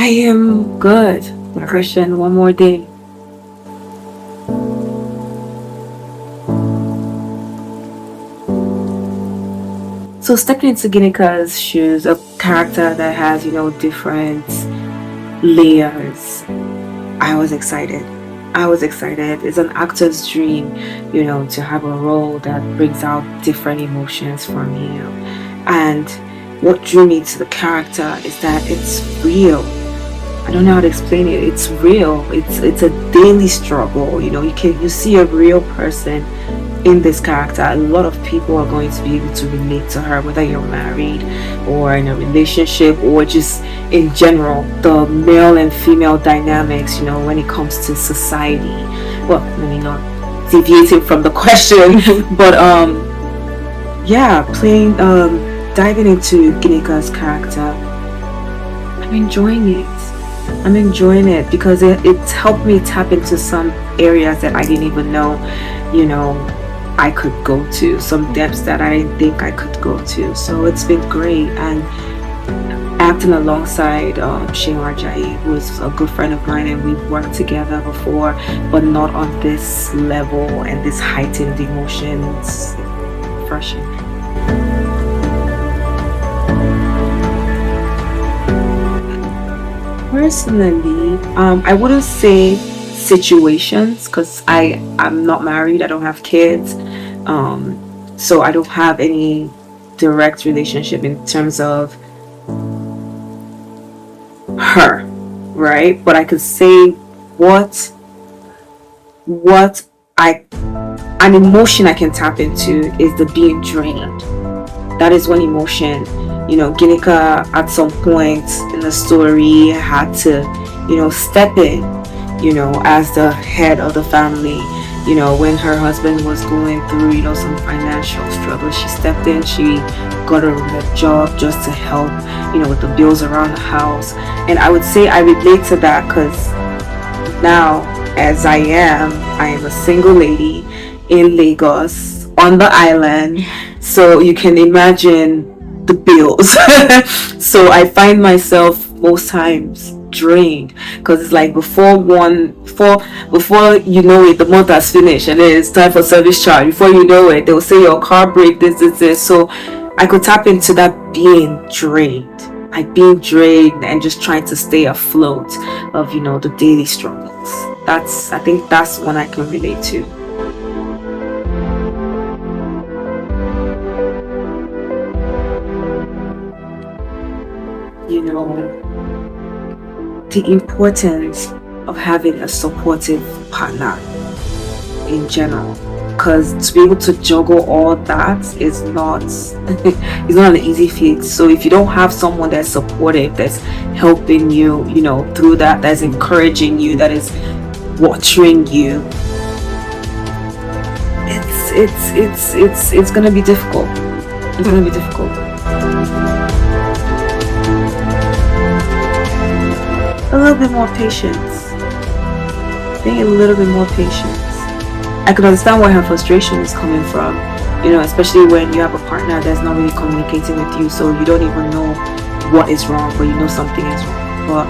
I am good. Christian, one more day. So stepping into Ginika's shoes, a character that has, different layers. I was excited. I was excited. It's an actor's dream, to have a role that brings out different emotions from you. And what drew me to the character is that it's real. I don't know how to explain it. It's real. It's a daily struggle. You see a real person in this character. A lot of people are going to be able to relate to her, whether you're married or in a relationship or just in general, the male and female dynamics, when it comes to society. Well, maybe not deviating from the question, but diving into Ginika's character, I'm enjoying it. Because it's helped me tap into some areas that I didn't even know, I could go to, some depths that I didn't think I could go to. So it's been great. And acting alongside Shane Rajayi, who is a good friend of mine, and we've worked together before, but not on this level and this heightened emotions. Refreshing. Personally, I wouldn't say situations, because I'm not married, I don't have kids, so I don't have any direct relationship in terms of her, right? But I could say what an emotion I can tap into is the being drained. That is one emotion. Ginika at some point in the story had to, step in, as the head of the family. When her husband was going through, some financial struggles, she stepped in, she got a job just to help, with the bills around the house. And I would say I relate to that because now, as I am a single lady in Lagos, on the island, so you can imagine the bills. So I find myself most times drained, because it's like before you know it, the month has finished and then it's time for service charge. Before you know it, they'll say your car break, this. So I could tap into that being drained, and just trying to stay afloat of the daily struggles. I think that's one I can relate to. The importance of having a supportive partner in general, because to be able to juggle all that is not it's not an easy feat. So if you don't have someone that's supportive, that's helping you, through that's encouraging you, that is watering you, it's gonna be difficult. It's gonna be difficult. A little bit more patience. Being a little bit more patient. I could understand where her frustration is coming from, especially when you have a partner that's not really communicating with you, so you don't even know what is wrong, but you know something is wrong. But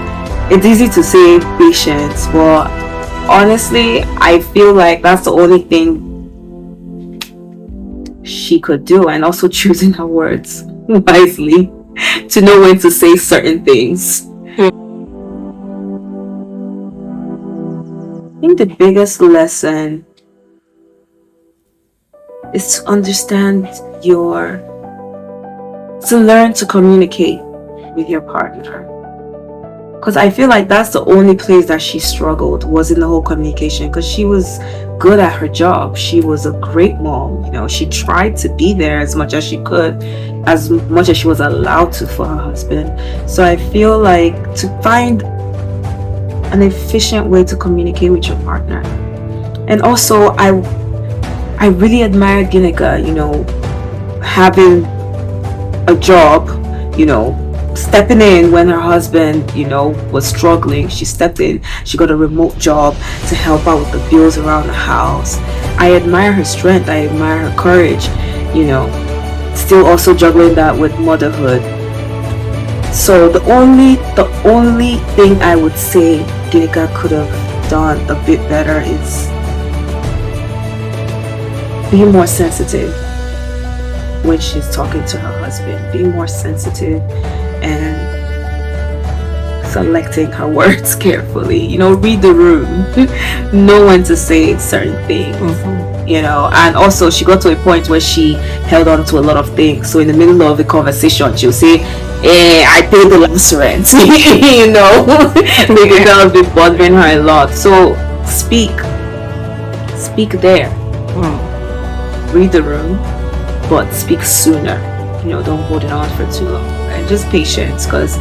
it's easy to say patience, but honestly, I feel like that's the only thing she could do, and also choosing her words wisely to know when to say certain things. I think the biggest lesson is to understand to learn to communicate with your partner. Because I feel like that's the only place that she struggled, was in the whole communication, because she was good at her job. She was a great mom, she tried to be there as much as she could, as much as she was allowed to for her husband. So I feel like to find an efficient way to communicate with your partner. And also I really admired Ginika, having a job, stepping in when her husband, was struggling. She stepped in, she got a remote job to help out with the bills around the house. I admire her strength, I admire her courage, still also juggling that with motherhood. So the only thing I would say Ginika could have done a bit better is be more sensitive when she's talking to her husband. Be more sensitive and selecting her words carefully. Read the room, know when to say certain things. And also she got to a point where she held on to a lot of things. So in the middle of the conversation, she'll say, I paid the last rent, because that was been bothering her a lot. So speak there, read the room, but speak sooner. Don't hold it on for too long, and just patience, because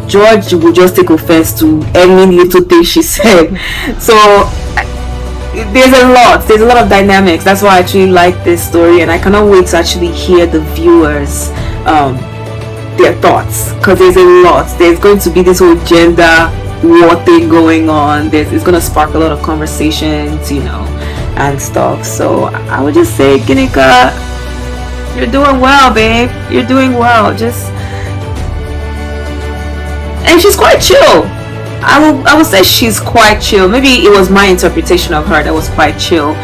George will just take offense to any little thing she said. So there's a lot of dynamics. That's why I actually like this story, and I cannot wait to actually hear the viewers their thoughts, because there's going to be this whole gender war thing going on. It's going to spark a lot of conversations, and stuff. So I would just say, Ginika, you're doing well, babe. You're doing well. And she's quite chill. I would say she's quite chill. Maybe it was my interpretation of her that was quite chill,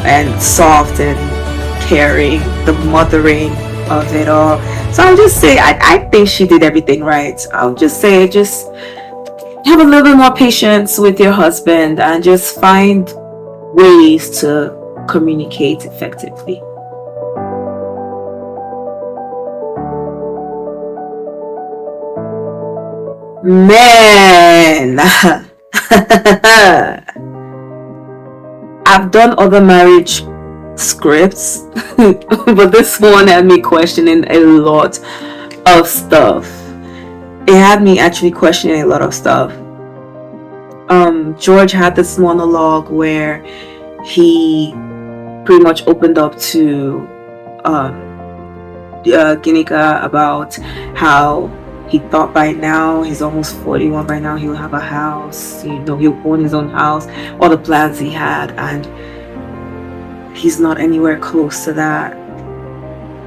and soft and caring, the mothering of it all. So I'll just say I think she did everything right. I'll just say, just have a little bit more patience with your husband and just find ways to communicate effectively. Man, I've done other marriage scripts, but this one had me questioning a lot of stuff. It had me actually questioning a lot of stuff. George had this monologue where he pretty much opened up to Ginika about how he thought by now, he's almost 41, by now he'll have a house, he'll own his own house, all the plans he had, and he's not anywhere close to that.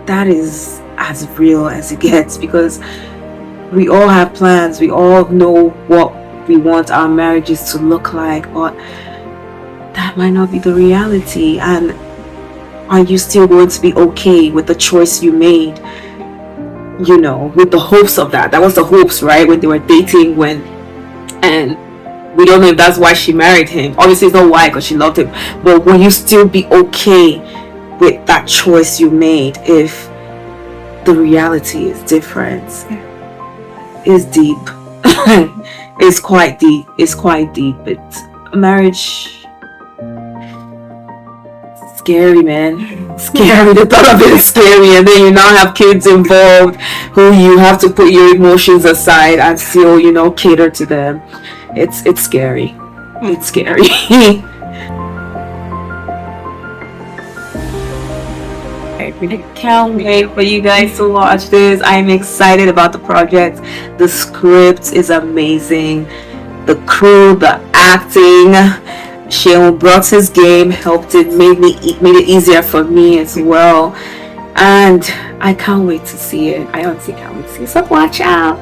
That is as real as it gets, because we all have plans, we all know what we want our marriages to look like, but that might not be the reality. And are you still going to be okay with the choice you made? With the hopes of that. That was the hopes, right? When they were dating, and we don't know if that's why she married him. Obviously, it's not why, because she loved him. But will you still be okay with that choice you made if the reality is different? It's deep. It's quite deep. It's marriage. Scary, man. Scary. The thought of it is scary, and then you now have kids involved who you have to put your emotions aside and still, cater to them. It's scary. It's scary. I really can't wait for you guys to watch this. I'm excited about the project. The script is amazing. The crew, the acting. Sheon brought his game, helped it, made it easier for me as well. And I can't wait to see it. I honestly can't wait to see it. So watch out.